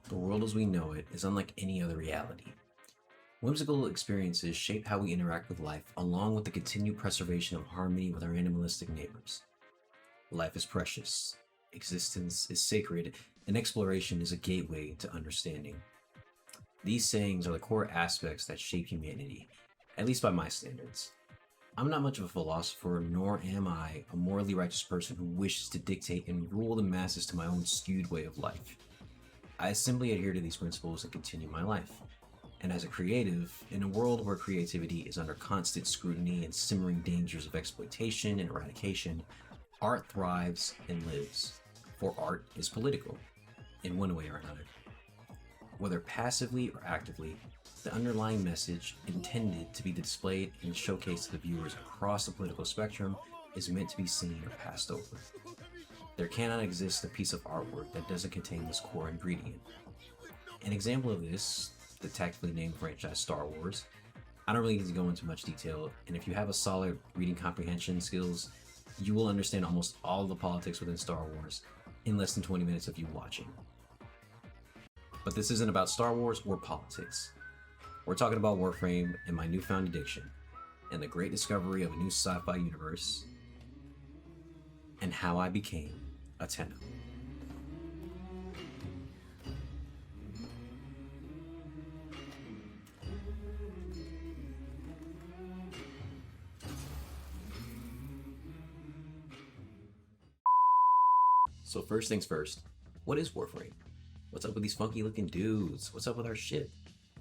The world as we know it is unlike any other reality. Whimsical experiences shape how we interact with life, along with the continued preservation of harmony with our animalistic neighbors. Life is precious, existence is sacred, and exploration is a gateway to understanding. These sayings are the core aspects that shape humanity, at least by my standards. I'm not much of a philosopher, nor am I a morally righteous person who wishes to dictate and rule the masses to my own skewed way of life. I simply adhere to these principles and continue my life. And as a creative, in a world where creativity is under constant scrutiny and simmering dangers of exploitation and eradication, art thrives and lives. For art is political, in one way or another. Whether passively or actively, the underlying message intended to be displayed and showcased to the viewers across the political spectrum is meant to be seen or passed over. There cannot exist a piece of artwork that doesn't contain this core ingredient. An example of this, the tactically named franchise Star Wars. I don't really need to go into much detail, and if you have a solid reading comprehension skills, you will understand almost all of the politics within Star Wars in less than 20 minutes of you watching. But this isn't about Star Wars or politics. We're talking about Warframe and my newfound addiction, and the great discovery of a new sci-fi universe, and how I became a tenno. So first things first, what is Warframe? What's up with these funky looking dudes? What's up with our shit?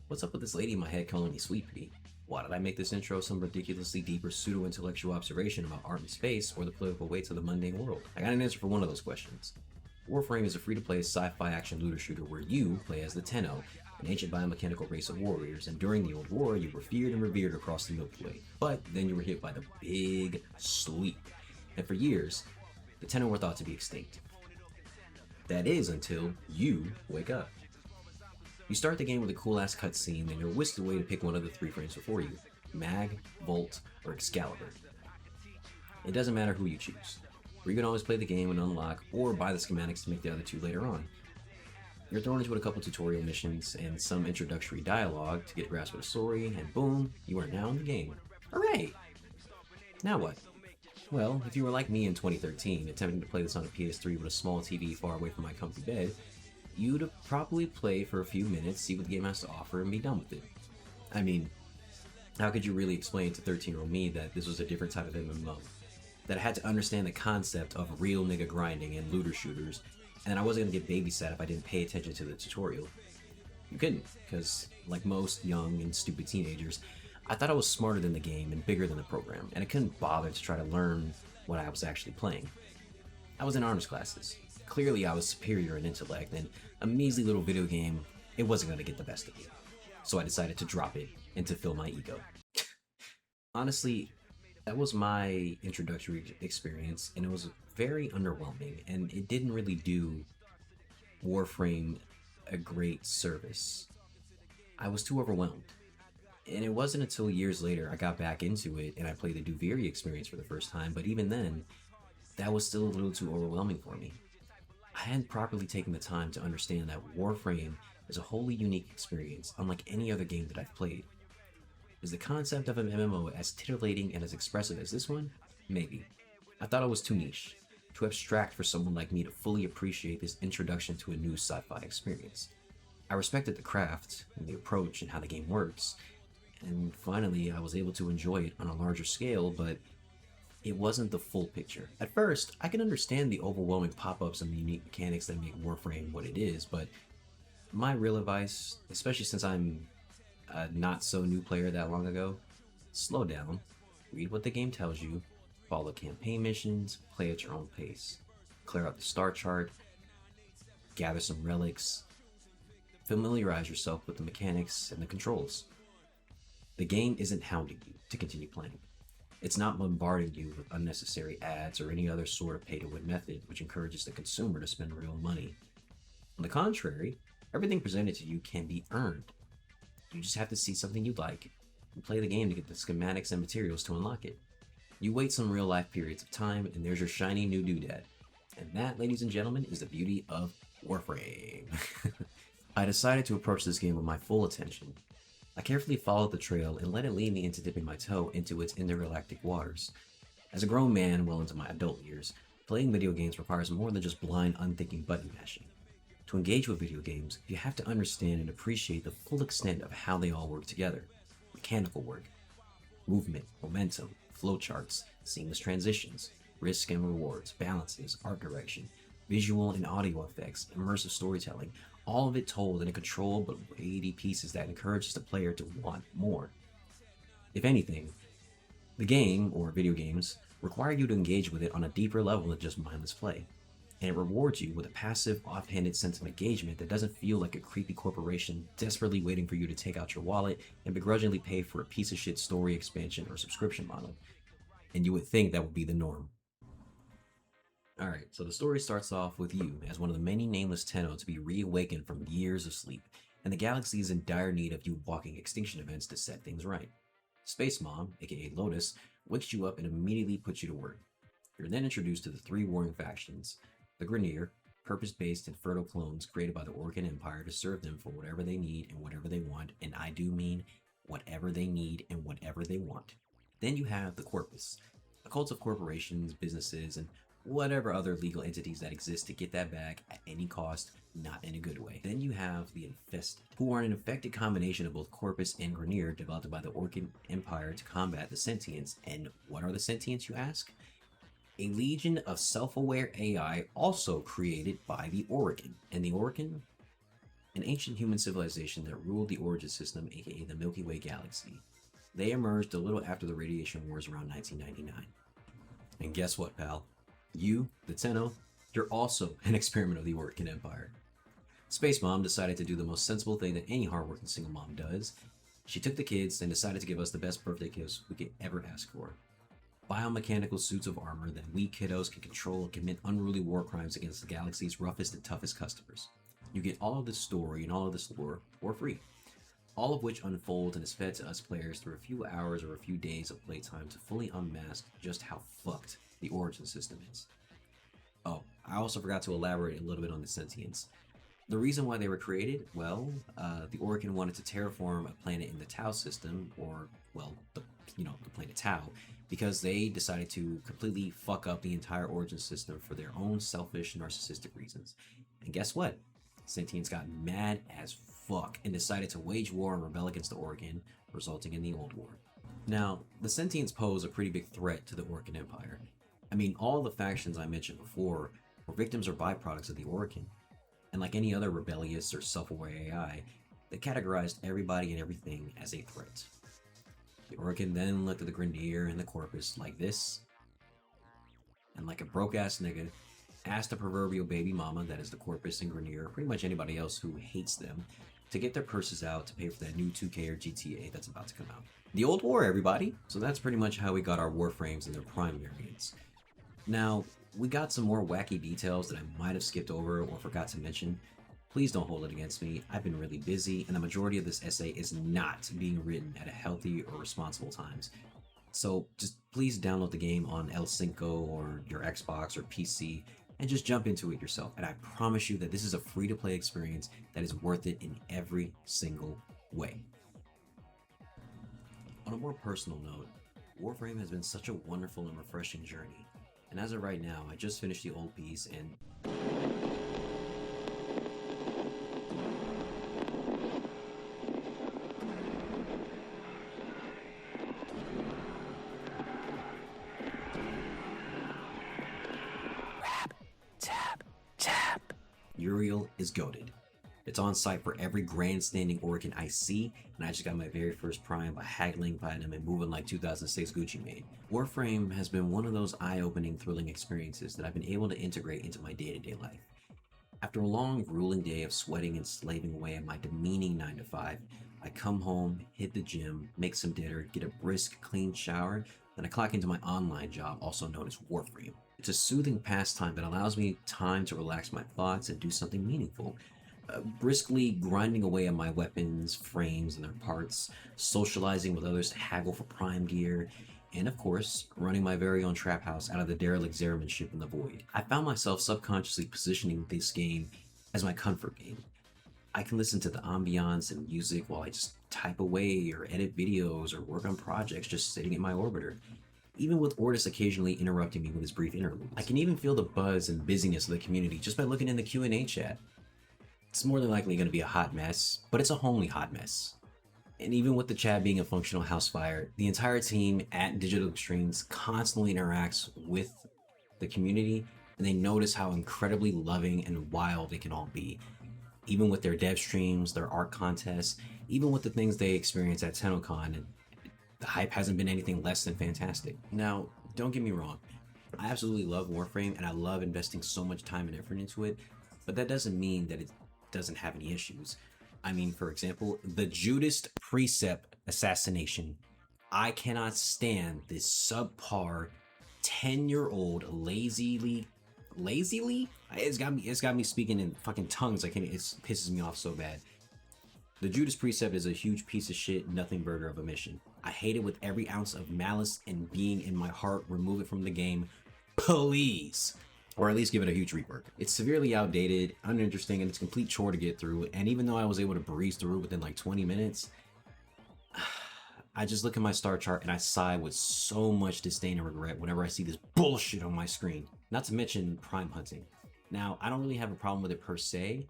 What's up with this lady in my head calling me Sweet Pea? Why did I make this intro some ridiculously deep or pseudo-intellectual observation about art and space or the political weights of the mundane world? I got an answer for one of those questions. Warframe is a free-to-play sci-fi action looter shooter where you play as the Tenno, an ancient biomechanical race of warriors, and during the Old War you were feared and revered across the Milky Way. But then you were hit by the big sweep, and for years, the Tenno were thought to be extinct. That is until you wake up. You start the game with a cool ass cutscene, then you're whisked away to pick one of the three frames before you: Mag, Volt, or Excalibur. It doesn't matter who you choose. Or you can always play the game and unlock or buy the schematics to make the other two later on. You're thrown into a couple tutorial missions and some introductory dialogue to get a grasp of the story, and boom, you are now in the game. Hooray! Now what? Well, if you were like me in 2013, attempting to play this on a PS3 with a small TV far away from my comfy bed, you'd probably play for a few minutes, see what the game has to offer, and be done with it. I mean, how could you really explain to 13-year-old me that this was a different type of MMO? That I had to understand the concept of real nigga grinding and looter shooters, and I wasn't gonna get babysat if I didn't pay attention to the tutorial. You couldn't, because like most young and stupid teenagers, I thought I was smarter than the game and bigger than the program, and I couldn't bother to try to learn what I was actually playing. I was in honors classes. Clearly I was superior in intellect, and a measly little video game, it wasn't going to get the best of me. So I decided to drop it and to fill my ego. Honestly, that was my introductory experience, and it was very underwhelming, and it didn't really do Warframe a great service. I was too overwhelmed. And it wasn't until years later I got back into it and I played the Duviri experience for the first time, but even then, that was still a little too overwhelming for me. I hadn't properly taken the time to understand that Warframe is a wholly unique experience, unlike any other game that I've played. Is the concept of an MMO as titillating and as expressive as this one? Maybe. I thought it was too niche, too abstract for someone like me to fully appreciate this introduction to a new sci-fi experience. I respected the craft and the approach and how the game works, and finally I was able to enjoy it on a larger scale, but it wasn't the full picture. At first, I can understand the overwhelming pop-ups and the unique mechanics that make Warframe what it is, but my real advice, especially since I'm a not-so-new player that long ago, slow down, read what the game tells you, follow campaign missions, play at your own pace, clear out the star chart, gather some relics, familiarize yourself with the mechanics and the controls. The game isn't hounding you to continue playing. It's not bombarding you with unnecessary ads or any other sort of pay-to-win method which encourages the consumer to spend real money. On the contrary, everything presented to you can be earned. You just have to see something you like and play the game to get the schematics and materials to unlock it. You wait some real-life periods of time and there's your shiny new doodad. And that, ladies and gentlemen, is the beauty of Warframe. I decided to approach this game with my full attention. I carefully followed the trail and let it lead me into dipping my toe into its intergalactic waters. As a grown man well into my adult years, playing video games requires more than just blind, unthinking button mashing. To engage with video games, you have to understand and appreciate the full extent of how they all work together. Mechanical work, movement, momentum, flowcharts, seamless transitions, risk and rewards, balances, art direction, visual and audio effects, immersive storytelling, all of it told in a controlled but weighty pieces that encourages the player to want more. If anything, the game, or video games, require you to engage with it on a deeper level than just mindless play, and it rewards you with a passive, offhanded sense of engagement that doesn't feel like a creepy corporation desperately waiting for you to take out your wallet and begrudgingly pay for a piece of shit story expansion or subscription model. And you would think that would be the norm. Alright, so the story starts off with you as one of the many nameless Tenno to be reawakened from years of sleep, and the galaxy is in dire need of you walking extinction events to set things right. Space Mom, aka Lotus, wakes you up and immediately puts you to work. You're then introduced to the three warring factions: the Grineer, purpose-based and fertile clones created by the Orcan Empire to serve them for whatever they need and whatever they want, and I do mean whatever they need and whatever they want. Then you have the Corpus, a cult of corporations, businesses, and whatever other legal entities that exist to get that bag at any cost, not in a good way. Then you have the Infested, who are an infected combination of both Corpus and Grineer developed by the Orcan Empire to combat the Sentients. And what are the Sentients, you ask? A legion of self-aware AI also created by the Orcan. And the Orcan? An ancient human civilization that ruled the Origin System, aka the Milky Way galaxy. They emerged a little after the radiation wars around 1999. And guess what, pal? You, the Tenno, you're also an experiment of the Orcan Empire. Space Mom decided to do the most sensible thing that any hardworking single mom does. She took the kids and decided to give us the best birthday gifts we could ever ask for. Biomechanical suits of armor that we kiddos can control and commit unruly war crimes against the galaxy's roughest and toughest customers. You get all of this story and all of this lore for free, all of which unfolds and is fed to us players through a few hours or a few days of playtime to fully unmask just how fucked the Origin System is. Oh, I also forgot to elaborate a little bit on the Sentients. The reason why they were created, well, the Orcan wanted to terraform a planet in the Tau system, or, well, the planet Tau, because they decided to completely fuck up the entire Origin System for their own selfish, narcissistic reasons. And guess what? Sentients got mad as fuck and decided to wage war and rebel against the Orcan, resulting in the Old War. Now, the Sentients pose a pretty big threat to the Orcan Empire. I mean, all the factions I mentioned before were victims or byproducts of the Orcan, and like any other rebellious or self-aware AI, they categorized everybody and everything as a threat. The Orcan then looked at the Grineer and the Corpus like this, and like a broke-ass nigga, asked the proverbial baby mama, that is the Corpus and Grineer, pretty much anybody else who hates them, to get their purses out to pay for that new 2K or GTA that's about to come out. The Old War, everybody! So that's pretty much how we got our Warframes and their Prime variants. Now, we got some more wacky details that I might have skipped over or forgot to mention. Please don't hold it against me. I've been really busy, and the majority of this essay is not being written at a healthy or responsible times. So just please download the game on El Cinco or your Xbox or PC and just jump into it yourself. And I promise you that this is a free-to-play experience that is worth it in every single way. On a more personal note, Warframe has been such a wonderful and refreshing journey. And as of right now, I just finished the old piece and Uriel is goated. It's on site for every grandstanding Orcan I see, and I just got my very first Prime by haggling platinum and moving like 2006 Gucci Mane. Warframe has been one of those eye-opening, thrilling experiences that I've been able to integrate into my day-to-day life. After a long, grueling day of sweating and slaving away at my demeaning 9 to 5, I come home, hit the gym, make some dinner, get a brisk, clean shower, then I clock into my online job, also known as Warframe. It's a soothing pastime that allows me time to relax my thoughts and do something meaningful. Briskly grinding away at my weapons, frames, and their parts, socializing with others to haggle for prime gear, and of course, running my very own trap house out of the derelict Zeraman ship in the void. I found myself subconsciously positioning this game as my comfort game. I can listen to the ambiance and music while I just type away or edit videos or work on projects just sitting in my orbiter, even with Ortis occasionally interrupting me with his brief interludes. I can even feel the buzz and busyness of the community just by looking in the Q&A chat. It's more than likely going to be a hot mess, but it's a homely hot mess. And even with the chat being a functional house fire, the entire team at Digital Extremes constantly interacts with the community, and they notice how incredibly loving and wild they can all be. Even with their dev streams, their art contests, even with the things they experience at TennoCon, the hype hasn't been anything less than fantastic. Now, don't get me wrong, I absolutely love Warframe and I love investing so much time and effort into it, but that doesn't mean that it doesn't have any issues. I mean, for example, the Judas Precept assassination. I cannot stand this subpar 10-year-old lazily, it's got me speaking in fucking tongues. It pisses me off so bad. The Judas Precept is a huge piece of shit, nothing burger of a mission. I hate it with every ounce of malice and being in my heart. Remove it from the game, please. Or at least give it a huge rework. It's severely outdated, uninteresting, and it's a complete chore to get through. And even though I was able to breeze through within like 20 minutes, I just look at my star chart and I sigh with so much disdain and regret whenever I see this bullshit on my screen. Not to mention prime hunting. Now, I don't really have a problem with it per se,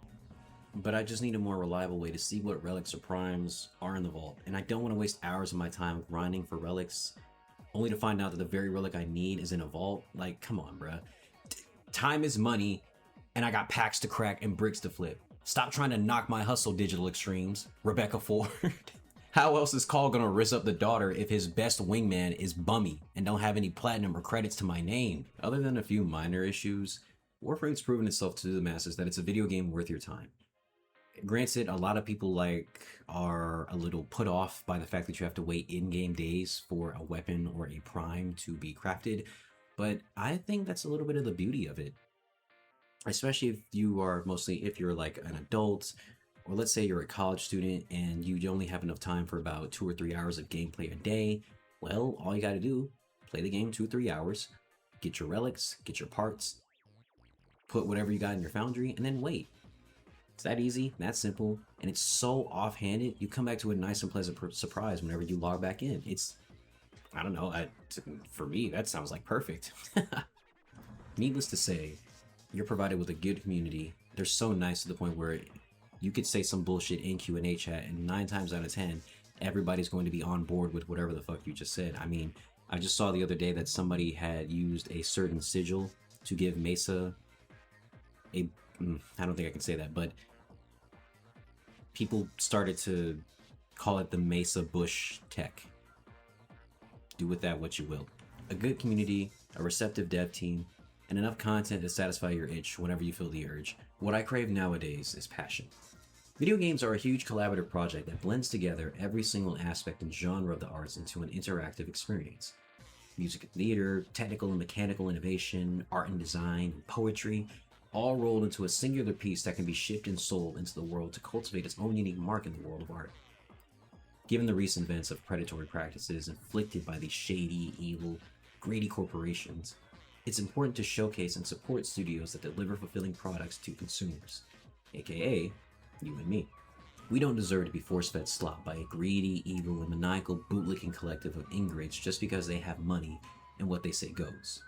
but I just need a more reliable way to see what relics or primes are in the vault. And I don't want to waste hours of my time grinding for relics, only to find out that the very relic I need is in a vault. Like, come on, bruh. Time is money, and I got packs to crack and bricks to flip. Stop trying to knock my hustle, Digital Extremes. Rebecca Ford. How else is Call gonna risk up the daughter if his best wingman is bummy and don't have any platinum or credits to my name? Other than a few minor issues, Warframe's proven itself to the masses that it's a video game worth your time. Granted, a lot of people are a little put off by the fact that you have to wait in-game days for a weapon or a prime to be crafted, but I think that's a little bit of the beauty of it. Especially if you're like an adult, or let's say you're a college student and you only have enough time for about 2 or 3 hours of gameplay a day. Well, all you gotta do, play the game 2-3 hours, get your relics, get your parts, put whatever you got in your foundry, and then wait. It's that easy, that simple, and it's so offhanded, you come back to a nice and pleasant surprise whenever you log back in. I don't know, for me, that sounds like perfect. Needless to say, you're provided with a good community. They're so nice to the point where you could say some bullshit in Q&A chat, and 9 times out of 10, everybody's going to be on board with whatever the fuck you just said. I mean, I just saw the other day that somebody had used a certain sigil to give Mesa I don't think I can say that, but people started to call it the Mesa Bush tech. Do with that what you will. A good community, a receptive dev team, and enough content to satisfy your itch whenever you feel the urge. What I crave nowadays is passion. Video games are a huge collaborative project that blends together every single aspect and genre of the arts into an interactive experience. Music and theater, technical and mechanical innovation, art and design, and poetry, all rolled into a singular piece that can be shipped and sold into the world to cultivate its own unique mark in the world of art. Given the recent events of predatory practices inflicted by these shady, evil, greedy corporations, it's important to showcase and support studios that deliver fulfilling products to consumers, aka you and me. We don't deserve to be force-fed slop by a greedy, evil, and maniacal bootlicking collective of ingrates just because they have money and what they say goes.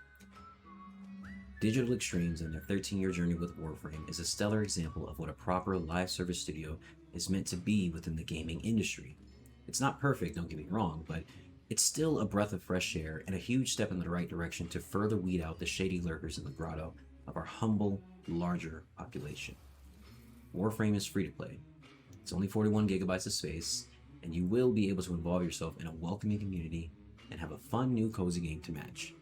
Digital Extremes and their 13-year journey with Warframe is a stellar example of what a proper live service studio is meant to be within the gaming industry. It's not perfect, don't get me wrong, but it's still a breath of fresh air and a huge step in the right direction to further weed out the shady lurkers in the grotto of our humble, larger population. Warframe is free to play. It's only 41 gigabytes of space, and you will be able to involve yourself in a welcoming community and have a fun new cozy game to match.